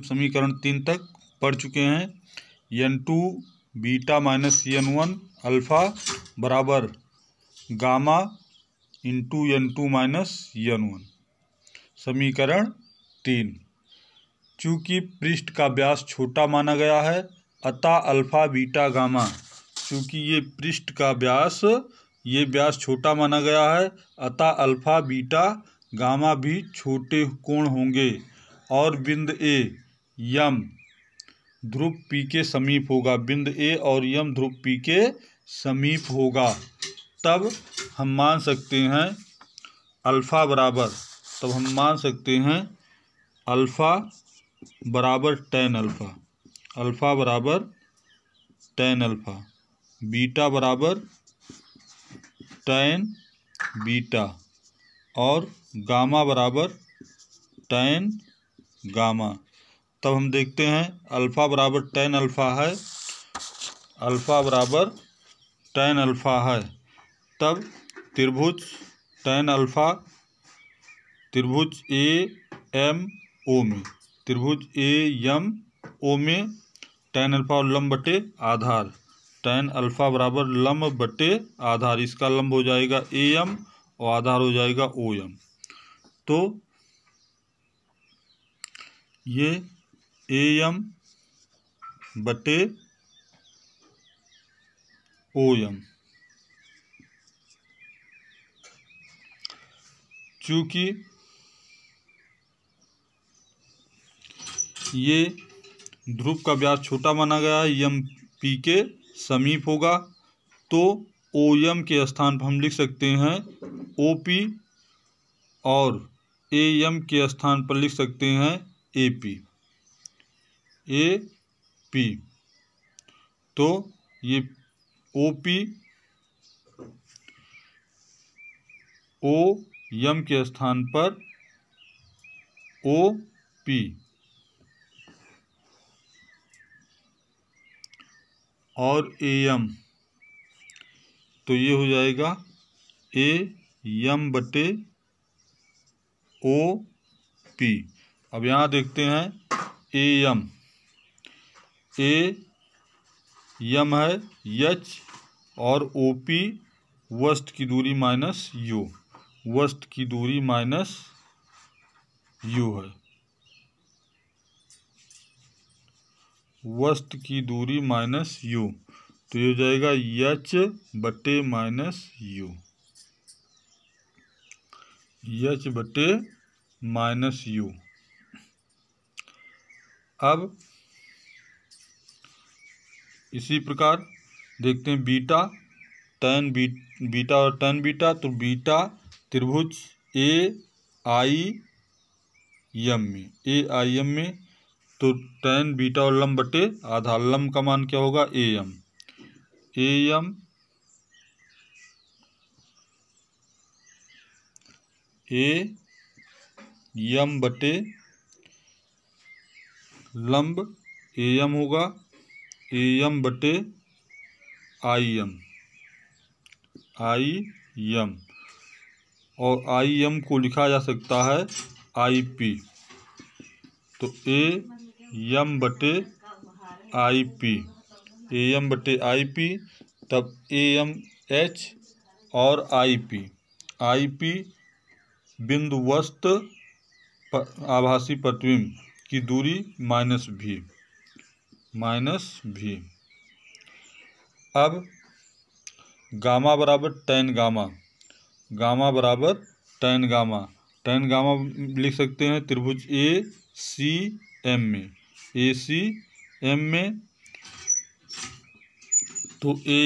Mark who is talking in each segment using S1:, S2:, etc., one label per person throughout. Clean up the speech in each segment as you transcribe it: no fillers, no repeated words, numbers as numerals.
S1: समीकरण 3 तक पढ़ चुके हैं। n2 beta minus n1 alpha बराबर gamma into n2 minus n1। समीकरण 3, चूँकि पृष्ठ का व्यास छोटा माना गया है अतः अल्फ़ा बीटा गामा, चूँकि ये पृष्ठ का व्यास छोटा माना गया है अतः अल्फ़ा बीटा गामा भी छोटे कोण होंगे और बिंदु ए यम ध्रुव पी के समीप होगा। बिंदु ए और यम ध्रुव पी के समीप होगा। तब हम मान सकते हैं अल्फ़ा बराबर tan अल्फ़ा, अल्फ़ा बराबर tan अल्फ़ा, बीटा बराबर tan बीटा और गामा बराबर tan गामा। तब हम देखते हैं अल्फ़ा बराबर tan अल्फ़ा है, अल्फ़ा बराबर tan अल्फ़ा है। तब त्रिभुज tan अल्फ़ा त्रिभुज ए एम ओ में, त्रिभुज ए एम ओ में tan अल्फ़ा और लंब बटे आधार, tan अल्फ़ा बराबर लंब बटे आधार, इसका लंब हो जाएगा ए एम और आधार हो जाएगा ओ एम। तो ये ए एम बटे ओ एम, चूँकि ये ध्रुव का व्यास छोटा माना गया है, यम पी के समीप होगा, तो ओ एम के स्थान पर हम लिख सकते हैं ओ पी और ए एम के स्थान पर लिख सकते हैं ए पी, ए पी। तो ये ओ पी ओ एम के स्थान पर ओ पी और ए एम, तो ये हो जाएगा ए एम बटे ओ पी। अब यहाँ देखते हैं ए एम है एच और ओ पी वस्त की दूरी माइनस यू, वस्त की दूरी माइनस यू है, वस्त की दूरी माइनस यू, तो ये हो जाएगा एच बटे माइनस यू, एच बटे माइनस यू। अब इसी प्रकार देखते हैं बीटा और tan बीटा, तो बीटा त्रिभुज ए आई एम में, तो tan बीटा और लंब बटे आधार, लंब का मान क्या होगा ए एम बटे लंब ए एम होगा ए एम बटे आई एम और आई एम को लिखा जा सकता है आई पी, तो ए एम बटे आई पी, तब ए एम एच और आई पी बिंदु वस्त आभासी प्रतिबिंब की दूरी माइनस भी। अब गामा बराबर tan गामा बराबर tan गामा लिख सकते हैं त्रिभुज ए सी एम में, तो ए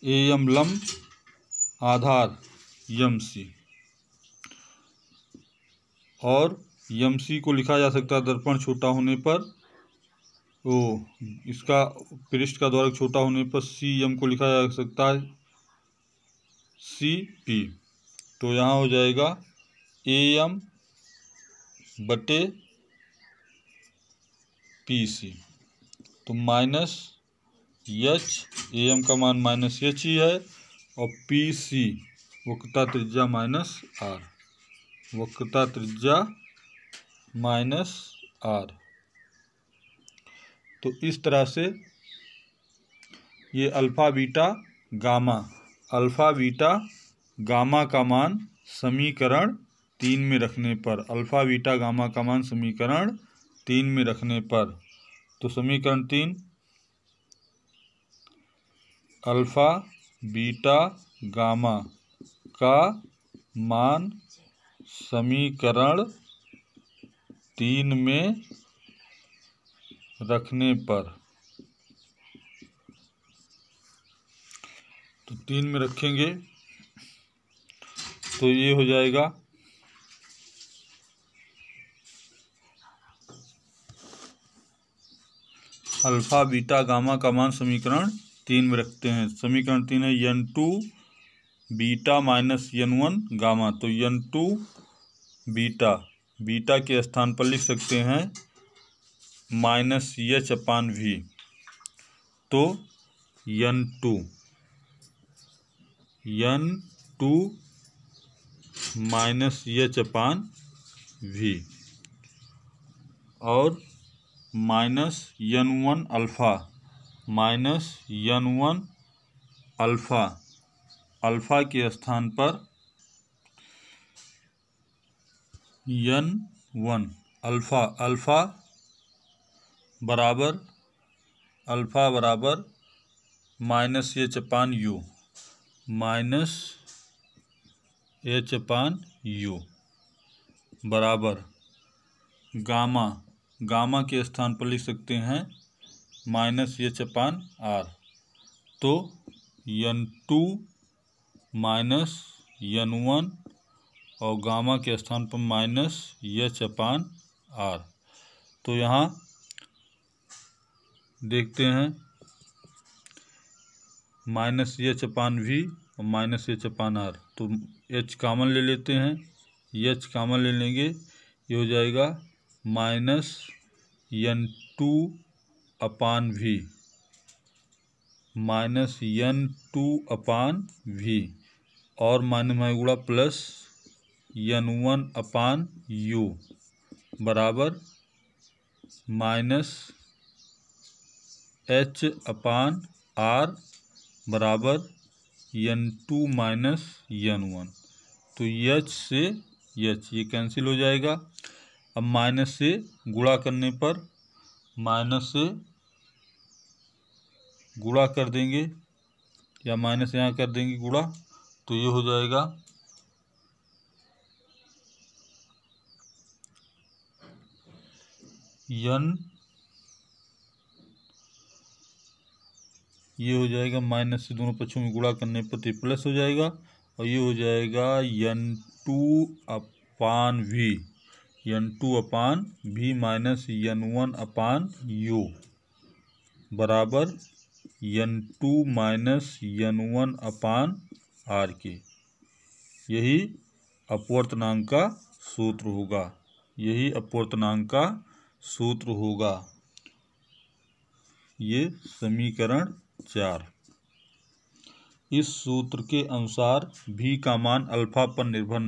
S1: एम लंब आधार यम सी, और यम सी को लिखा जा सकता है दर्पण छोटा होने पर, इसका पृष्ठ का द्वारक छोटा होने पर सी एम को लिखा जा सकता है सी पी, तो यहाँ हो जाएगा ए एम बटे पी सी, तो माइनस एच, ए एम का मान माइनस एच ही है और पी सी वक्रता त्रिज्या माइनस आर, वक्रता त्रिज्या माइनस आर। तो इस तरह से ये अल्फ़ा बीटा गामा का मान समीकरण 3 में रखने पर, अल्फ़ा बीटा गामा का मान समीकरण 3 में रखने पर, तो समीकरण 3 अल्फ़ा बीटा गामा का मान समीकरण 3 में रखने पर, तो 3 में रखेंगे तो ये हो जाएगा अल्फ़ा बीटा गामा का मान समीकरण 3 में रखते हैं। समीकरण 3 है n2 beta minus n1 gamma. तो n2 बीटा के स्थान पर लिख सकते हैं -h/v। तो n2 -h/v और -n1 अल्फ़ा के स्थान पर n1 अल्फ़ा बराबर -h/u -h/u बराबर गामा के स्थान पर लिख सकते हैं -h/r। तो n2 -n1 और गामा के स्थान पर -h/r। तो यहाँ देखते हैं -h/v और -h/r। तो h कॉमन ले लेते हैं, h कॉमन ले लेंगे, ये हो जाएगा -n2/v और माइनस गुणा प्लस n1/u बराबर -h/r बराबर n2 -n1। तो h से h ये कैंसिल हो जाएगा। अब माइनस से गुणा करने पर माइनस से गुणा कर देंगे या माइनस यहाँ कर देंगे गुणा, तो ये हो जाएगा ये हो जाएगा माइनस से दोनों पक्षों में गुणा करने पर तो प्लस हो जाएगा और ये हो जाएगा n2/v माइनस n1/u बराबर n2 -n1/r के। यही अपवर्तनांक का सूत्र होगा। ये समीकरण 4। इस सूत्र के अनुसार v का मान अल्फा पर निर्भर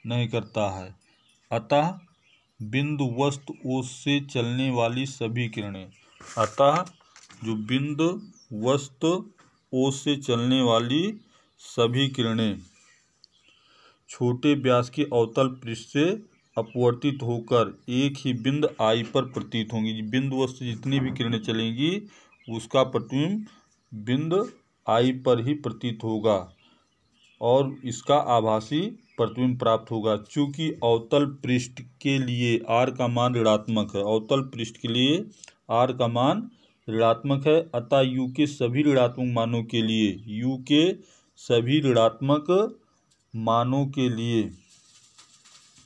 S1: नहीं करता है। अतः बिंदु वस्तु O से चलने वाली सभी किरणें, छोटे व्यास के अवतल पृष्ठ से अपवर्तित होकर एक ही बिंदु I पर प्रतीत होंगी। बिंदु वस्तु जितनी भी किरणें चलेंगी उसका प्रतिबिंब बिंदु I पर ही प्रतीत होगा और इसका आभासी प्रतिबिंब प्राप्त होगा। चूंकि अवतल पृष्ठ के लिए r का मान ऋणात्मक है, अतः u के सभी ऋणात्मक मानों के लिए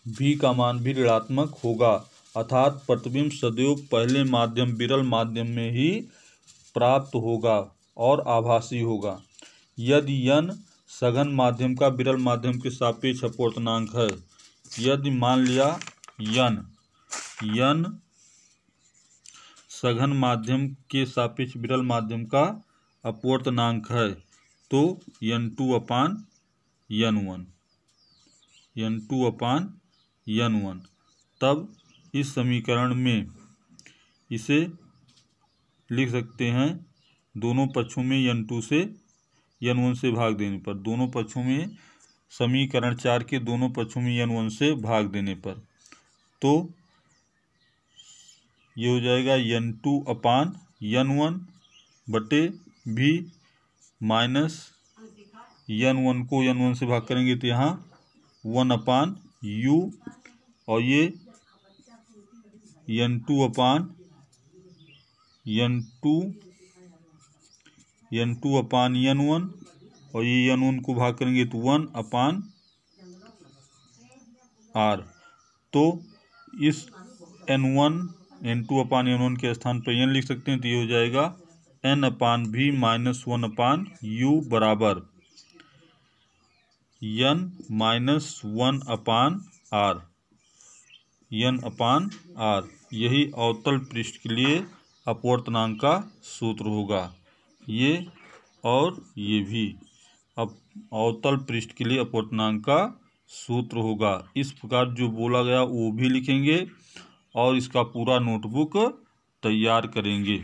S1: v का मान भी ऋणात्मक होगा, अर्थात प्रतिबिंब सदैव पहले विरल माध्यम में ही प्राप्त होगा और आभासी होगा। यदि n सघन माध्यम का विरल माध्यम के सापेक्ष अपवर्तनांक है, यदि मान लिया n सघन माध्यम के सापेक्ष विरल माध्यम का अपवर्तनांक है, तो n2/n1 N2/N1। तब इस समीकरण में इसे लिख सकते हैं दोनों पक्षों में N2 से N1 से भाग देने पर, दोनों पक्षों में समीकरण 4 के दोनों पक्षों में N1 से भाग देने पर, तो ये हो जाएगा N2/N1 बटे भी माइनस N1 को N1 से भाग करेंगे तो यहाँ 1/U, और ये N2/N1 और ये N1 को भाग करेंगे तो 1/R। तो इस N2/N1 के स्थान पर N लिख सकते हैं, तो ये हो जाएगा N/V माइनस 1/U बराबर N-1/R। N/R यही अवतल पृष्ठ के लिए अपवर्तनांक का सूत्र होगा। ये और ये भी अब अवतल पृष्ठ के लिए अपवर्तनांक का सूत्र होगा। इस प्रकार जो बोला गया वो भी लिखेंगे और इसका पूरा नोटबुक तैयार करेंगे।